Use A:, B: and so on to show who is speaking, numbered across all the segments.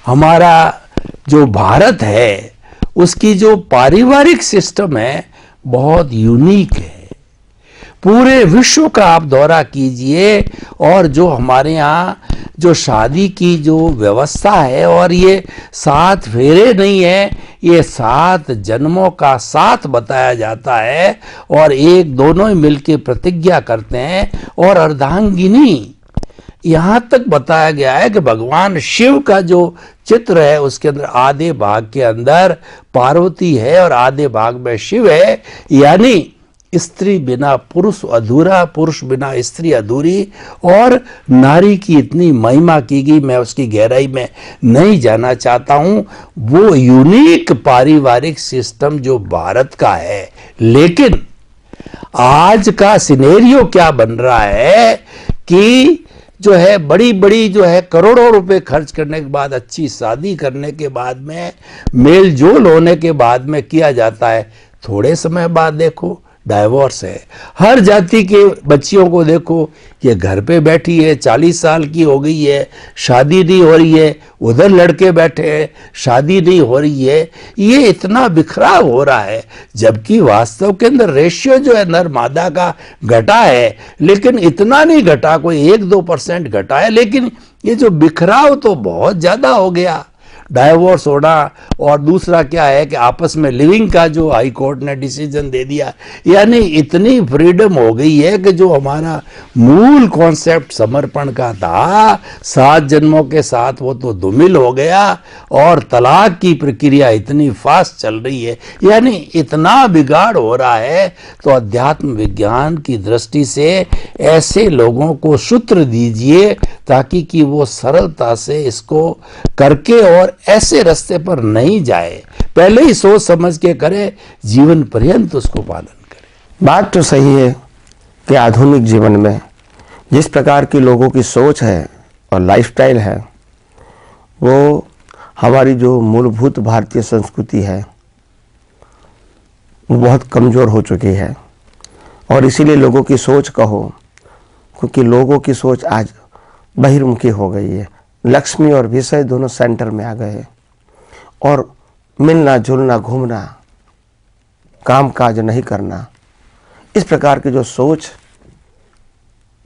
A: हमारा जो भारत है उसकी जो पारिवारिक सिस्टम है बहुत यूनिक है। पूरे विश्व का आप दौरा कीजिए और जो हमारे यहाँ जो शादी की जो व्यवस्था है, और ये 7 फेरे नहीं है, ये 7 जन्मों का साथ बताया जाता है, और एक दोनों ही मिलके प्रतिज्ञा करते हैं। और अर्धांगिनी यहां तक बताया गया है कि भगवान शिव का जो चित्र है उसके अंदर आधे भाग के अंदर पार्वती है और आधे भाग में शिव है, यानी स्त्री बिना पुरुष अधूरा, पुरुष बिना स्त्री अधूरी। और नारी की इतनी महिमा की गई, मैं उसकी गहराई में नहीं जाना चाहता हूं। वो यूनिक पारिवारिक सिस्टम जो भारत का है, लेकिन आज का सिनेरियो क्या बन रहा है कि जो है बड़ी बड़ी जो है करोड़ों रुपए खर्च करने के बाद, अच्छी शादी करने के बाद में, मेल जोल होने के बाद में किया जाता है, थोड़े समय बाद देखो डाइवोर्स है। हर जाति के बच्चियों को देखो, ये घर पे बैठी है, 40 साल की हो गई है, शादी नहीं हो रही है, उधर लड़के बैठे हैं, शादी नहीं हो रही है। ये इतना बिखराव हो रहा है, जबकि वास्तव के अंदर रेशियो जो है नर मादा का घटा है, लेकिन इतना नहीं घटा, कोई 1-2% घटा है, लेकिन ये जो बिखराव तो बहुत ज्यादा हो गया। डाइवोर्स होना, और दूसरा क्या है कि आपस में लिविंग का जो हाई कोर्ट ने डिसीजन दे दिया, यानी इतनी फ्रीडम हो गई है कि जो हमारा मूल कॉन्सेप्ट समर्पण का था 7 जन्मों के साथ, वो तो धूमिल हो गया। और तलाक की प्रक्रिया इतनी फास्ट चल रही है, यानी इतना बिगाड़ हो रहा है। तो अध्यात्म विज्ञान की दृष्टि से ऐसे लोगों को सूत्र दीजिए ताकि कि वो सरलता से इसको करके और ऐसे रास्ते पर नहीं जाए, पहले ही सोच समझ के करे, जीवन पर्यंत उसको पालन करे।
B: बात तो सही है कि आधुनिक जीवन में जिस प्रकार की लोगों की सोच है और लाइफस्टाइल है, वो हमारी जो मूलभूत भारतीय संस्कृति है वो बहुत कमज़ोर हो चुकी है। और इसीलिए लोगों की सोच कहो, क्योंकि लोगों की सोच आज बहिर्मुखी हो गई है। लक्ष्मी और विषय दोनों सेंटर में आ गए हैं, और मिलना जुलना, घूमना, काम काज नहीं करना, इस प्रकार की जो सोच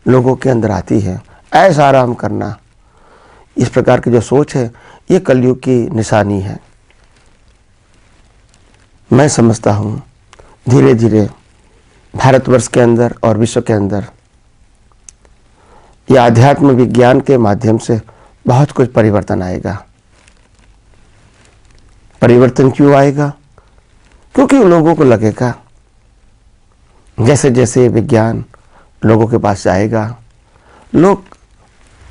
B: लोगों के अंदर आती है, ऐसा आराम करना, इस प्रकार की जो सोच है, ये कलयुग की निशानी है। मैं समझता हूँ धीरे धीरे भारतवर्ष के अंदर और विश्व के अंदर ये आध्यात्म विज्ञान के माध्यम से बहुत कुछ परिवर्तन आएगा। परिवर्तन क्यों आएगा? क्योंकि लोगों को लगेगा जैसे जैसे विज्ञान लोगों के पास जाएगा, लोग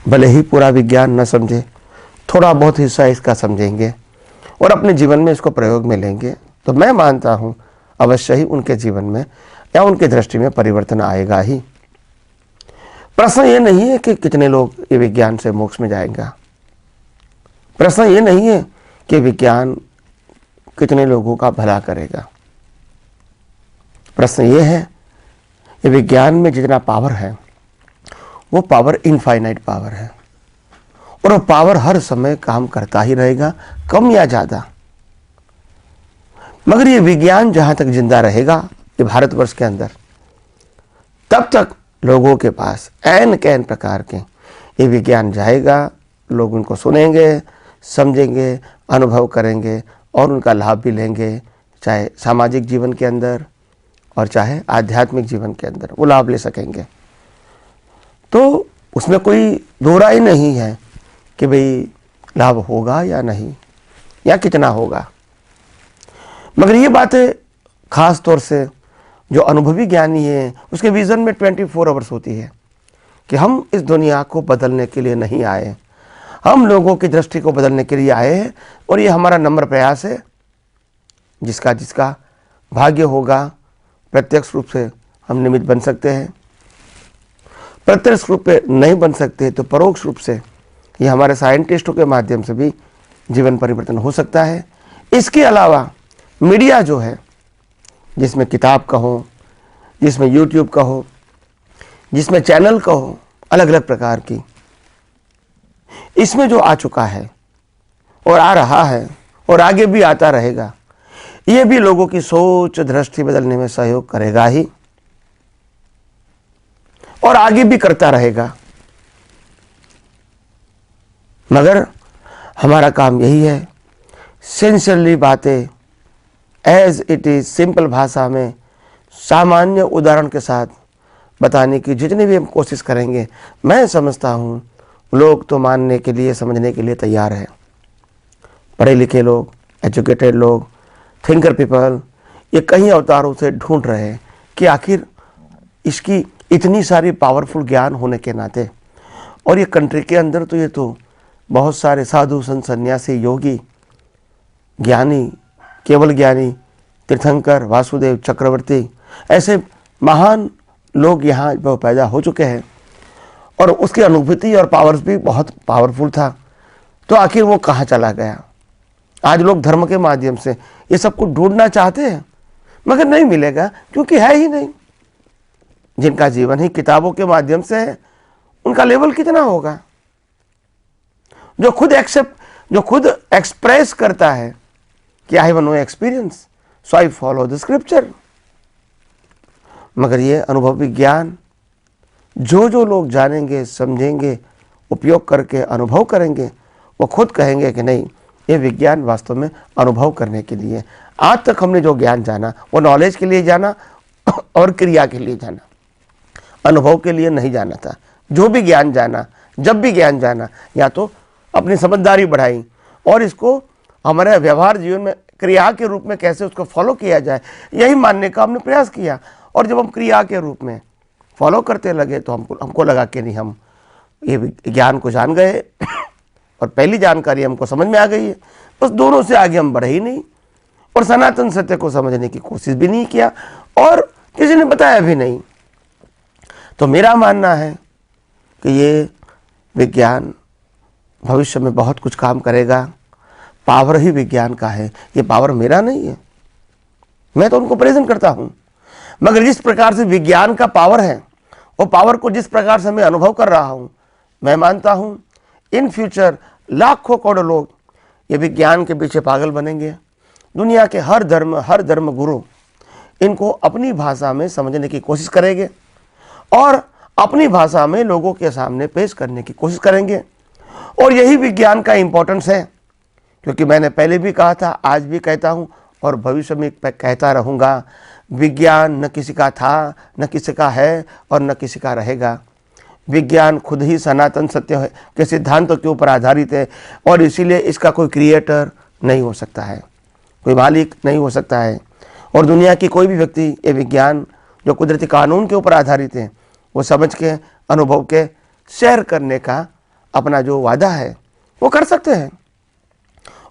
B: भले ही पूरा विज्ञान न समझे, थोड़ा बहुत हिस्सा इसका समझेंगे और अपने जीवन में इसको प्रयोग में लेंगे, तो मैं मानता हूं अवश्य ही उनके जीवन में या उनके दृष्टि में परिवर्तन आएगा ही। प्रश्न ये नहीं है कि कितने लोग ये विज्ञान से मोक्ष में जाएगा। प्रश्न ये नहीं है कि विज्ञान कितने लोगों का भला करेगा। प्रश्न ये है कि विज्ञान में जितना पावर है वो पावर इनफाइनाइट पावर है, और वो पावर हर समय काम करता ही रहेगा, कम या ज्यादा। मगर ये विज्ञान जहां तक जिंदा रहेगा ये भारतवर्ष के अंदर, तब तक लोगों के पास ऐन कैन प्रकार के ये विज्ञान जाएगा। लोग उनको सुनेंगे, समझेंगे, अनुभव करेंगे और उनका लाभ भी लेंगे, चाहे सामाजिक जीवन के अंदर और चाहे आध्यात्मिक जीवन के अंदर वो लाभ ले सकेंगे। तो उसमें कोई दो राय नहीं है कि भाई लाभ होगा या नहीं, या कितना होगा। मगर ये बातें खास तौर से जो अनुभवी ज्ञानी है उसके विजन में 24 आवर्स होती है कि हम इस दुनिया को बदलने के लिए नहीं आए, हम लोगों की दृष्टि को बदलने के लिए आए हैं। और ये हमारा नम्र प्रयास है। जिसका जिसका भाग्य होगा, प्रत्यक्ष रूप से हम निमित्त बन सकते हैं, प्रत्यक्ष रूप से नहीं बन सकते तो परोक्ष रूप से ये हमारे साइंटिस्टों के माध्यम से भी जीवन परिवर्तन हो सकता है। इसके अलावा मीडिया जो है, जिसमें किताब कहो, जिसमें यूट्यूब कहो, जिसमें चैनल कहो, अलग अलग प्रकार की, इसमें जो आ चुका है और आ रहा है और आगे भी आता रहेगा। ये भी लोगों की सोच दृष्टि बदलने में सहयोग करेगा ही और आगे भी करता रहेगा। मगर हमारा काम यही है, सिंसियरली बातें एज इट इज सिंपल भाषा में सामान्य उदाहरण के साथ बताने की जितनी भी हम कोशिश करेंगे, मैं समझता हूँ लोग तो मानने के लिए समझने के लिए तैयार है। पढ़े लिखे लोग, एजुकेटेड लोग, थिंकर पीपल ये कई अवतारों से ढूंढ रहे हैं कि आखिर इसकी इतनी सारी पावरफुल ज्ञान होने के नाते, और ये कंट्री के अंदर तो ये तो बहुत सारे साधु संत सन्यासी योगी ज्ञानी, केवल ज्ञानी, तीर्थंकर, वासुदेव चक्रवर्ती ऐसे महान लोग यहाँ पैदा हो चुके हैं और उसकी अनुभूति और पावर्स भी बहुत पावरफुल था। तो आखिर वो कहाँ चला गया? आज लोग धर्म के माध्यम से ये सब कुछ ढूंढना चाहते हैं मगर नहीं मिलेगा, क्योंकि है ही नहीं। जिनका जीवन ही किताबों के माध्यम से है उनका लेवल कितना होगा? जो खुद एक्सप्रेस करता है कि I have no experience so I follow the scripture. मगर ये अनुभव विज्ञान जो लोग जानेंगे, समझेंगे, उपयोग करके अनुभव करेंगे, वो खुद कहेंगे कि नहीं, ये विज्ञान वास्तव में अनुभव करने के लिए। आज तक हमने जो ज्ञान जाना वो नॉलेज के लिए जाना और क्रिया के लिए जाना, अनुभव के लिए नहीं जाना था। जो भी ज्ञान जाना, जब भी ज्ञान जाना, या तो अपनी समझदारी बढ़ाई और इसको हमारे व्यवहार जीवन में क्रिया के रूप में कैसे उसको फॉलो किया जाए, यही मानने का हमने प्रयास किया। और जब हम क्रिया के रूप में फॉलो करते लगे तो हमको लगा कि नहीं, हम ये ज्ञान को जान गए और पहली जानकारी हमको समझ में आ गई है, बस दोनों से आगे हम बढ़े ही नहीं और सनातन सत्य को समझने की कोशिश भी नहीं किया और किसी ने बताया भी नहीं। तो मेरा मानना है कि ये विज्ञान भविष्य में बहुत कुछ काम करेगा। पावर ही विज्ञान का है, ये पावर मेरा नहीं है, मैं तो उनको प्रेजेंट करता हूँ। मगर जिस प्रकार से विज्ञान का पावर है, वो पावर को जिस प्रकार से मैं अनुभव कर रहा हूँ, मैं मानता हूँ इन फ्यूचर लाखों करोड़ों लोग ये विज्ञान के पीछे पागल बनेंगे। दुनिया के हर धर्म गुरु इनको अपनी भाषा में समझने की कोशिश करेंगे और अपनी भाषा में लोगों के सामने पेश करने की कोशिश करेंगे। और यही विज्ञान का इम्पोर्टेंस है, क्योंकि मैंने पहले भी कहा था, आज भी कहता हूँ और भविष्य में कहता रहूँगा, विज्ञान न किसी का था, न किसी का है और न किसी का रहेगा। विज्ञान खुद ही सनातन सत्य है के सिद्धांतों के ऊपर आधारित है और इसीलिए इसका कोई क्रिएटर नहीं हो सकता है, कोई मालिक नहीं हो सकता है। और दुनिया की कोई भी व्यक्ति ये विज्ञान जो कुदरती कानून के ऊपर आधारित है वो समझ के, अनुभव के शेयर करने का अपना जो वादा है वो कर सकते हैं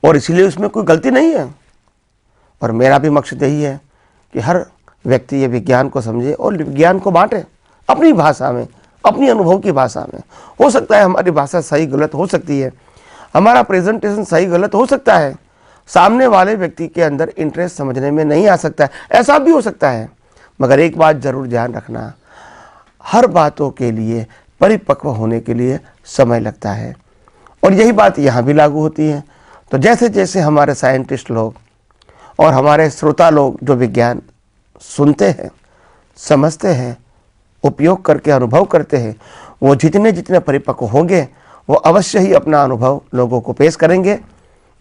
B: और इसीलिए उसमें कोई गलती नहीं है। और मेरा भी मकसद यही है कि हर व्यक्ति ये विज्ञान को समझे और विज्ञान को बांटे अपनी भाषा में, अपनी अनुभव की भाषा में। हो सकता है हमारी भाषा सही गलत हो सकती है, हमारा प्रेजेंटेशन सही गलत हो सकता है, सामने वाले व्यक्ति के अंदर इंटरेस्ट समझने में नहीं आ सकता है, ऐसा भी हो सकता है। मगर एक बात जरूर ध्यान रखना, हर बातों के लिए परिपक्व होने के लिए समय लगता है और यही बात यहाँ भी लागू होती है। तो जैसे जैसे हमारे साइंटिस्ट लोग और हमारे श्रोता लोग जो विज्ञान सुनते हैं, समझते हैं, उपयोग करके अनुभव करते हैं, वो जितने परिपक्व होंगे वो अवश्य ही अपना अनुभव लोगों को पेश करेंगे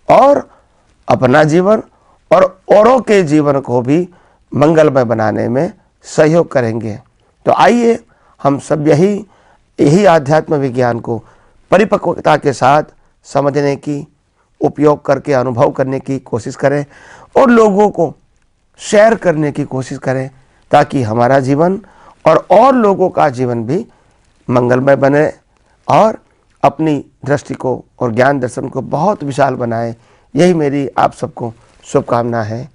B: और अपना जीवन और औरों के जीवन को भी मंगलमय बनाने में सहयोग करेंगे। तो आइए हम सब यही आध्यात्म विज्ञान को परिपक्वता के साथ समझने की, उपयोग करके अनुभव करने की कोशिश करें और लोगों को शेयर करने की कोशिश करें, ताकि हमारा जीवन और लोगों का जीवन भी मंगलमय बने और अपनी दृष्टि को और ज्ञान दर्शन को बहुत विशाल बनाए। यही मेरी आप सबको शुभकामना है।